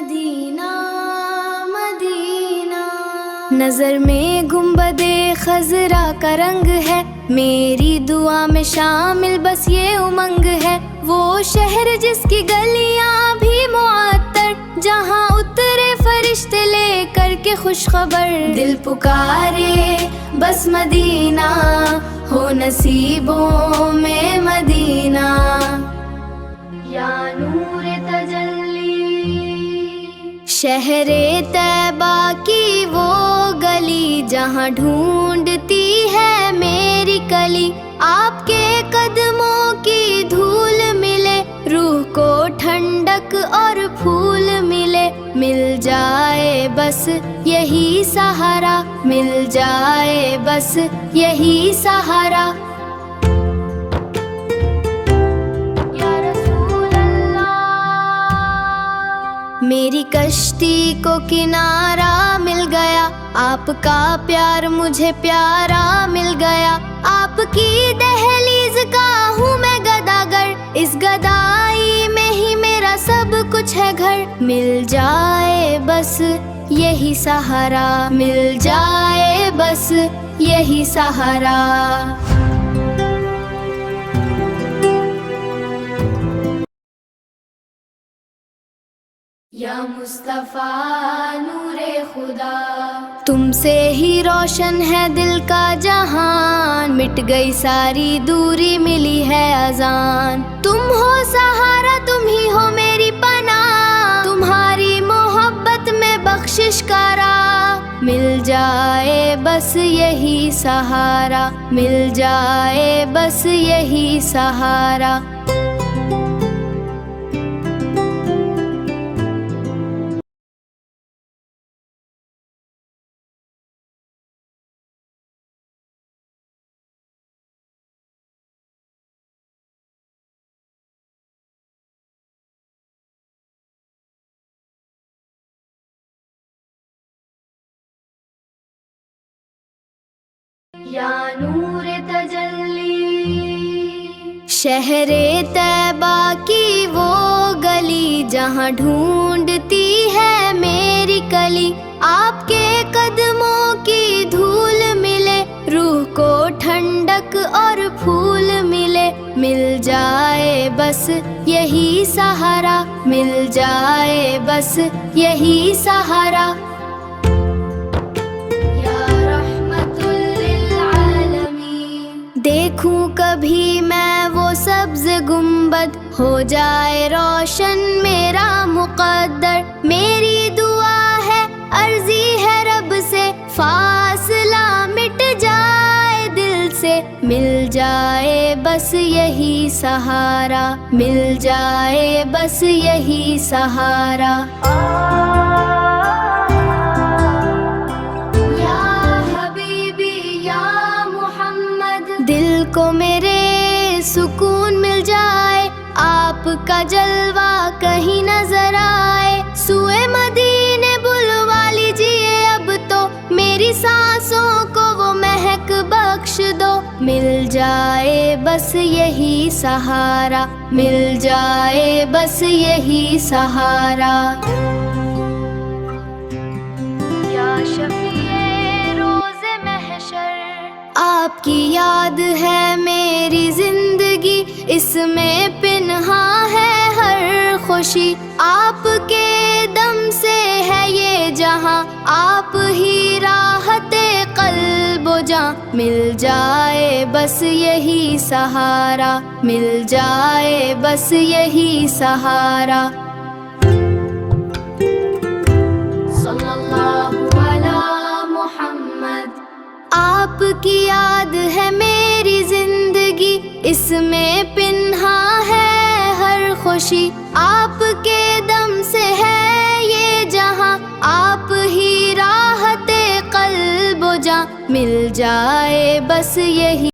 مدینہ مدینہ، نظر میں گنبدِ خضرا کا رنگ ہے، میری دعا میں شامل بس یہ امنگ ہے، وہ شہر جس کی گلیاں بھی معطر، جہاں اترے فرشتے لے کر کے خوشخبر، دل پکارے بس مدینہ ہو نصیبوں میں مدینہ، یا نور تجلی۔ شہر طیبہ کی وہ گلی جہاں ڈھونڈتی ہے میری کلی، آپ کے قدموں کی دھول ملے، روح کو ٹھنڈک اور پھول ملے، مل جائے بس یہی سہارا، مل جائے بس یہی سہارا۔ میری کشتی کو کنارہ مل گیا، آپ کا پیار مجھے پیارا مل گیا، آپ کی دہلیز کا ہوں میں گداگر، اس گدائی میں ہی میرا سب کچھ ہے گھر، مل جائے بس یہی سہارا، مل جائے بس یہی سہارا۔ یا مصطفیٰ نور خدا، تم سے ہی روشن ہے دل کا جہان، مٹ گئی ساری دوری ملی ہے اذان، تم ہو سہارا تم ہی ہو میری پناہ، تمہاری محبت میں بخشش کا راہ، مل جائے بس یہی سہارا، مل جائے بس یہی سہارا۔ یا نور تجلی۔ شہر طیبہ کی وہ گلی جہاں ڈھونڈتی ہے میری کلی، آپ کے قدموں کی دھول ملے، روح کو ٹھنڈک اور پھول ملے، مل جائے بس یہی سہارا، مل جائے بس یہی سہارا۔ دیکھوں کبھی میں وہ سبز گنبد، ہو جائے روشن میرا مقدر، میری دعا ہے عرضی ہے رب سے، فاصلہ مٹ جائے دل سے، مل جائے بس یہی سہارا، مل جائے بس یہی سہارا۔ دل کو میرے سکون مل جائے، آپ کا جلوہ کہیں نظر آئے، سوئے مدینے بلوا لیجیے اب تو، میری سانسوں کو وہ مہک بخش دو، مل جائے بس یہی سہارا، مل جائے بس یہی سہارا۔ یا شفیع روز محشر، آپ کی یاد ہے میری زندگی، اس میں پنہاں ہے ہر خوشی، آپ کے دم سے ہے یہ جہاں، آپ ہی راحت قلب و جاں، مل جائے بس یہی سہارا، مل جائے بس یہی سہارا۔ صلی اللہ علی محمد۔ آپ کی یاد ہے میری زندگی، اس میں پنہاں ہے ہر خوشی، آپ کے دم سے ہے یہ جہاں، آپ ہی راحت قلب و جاں، مل جائے بس یہی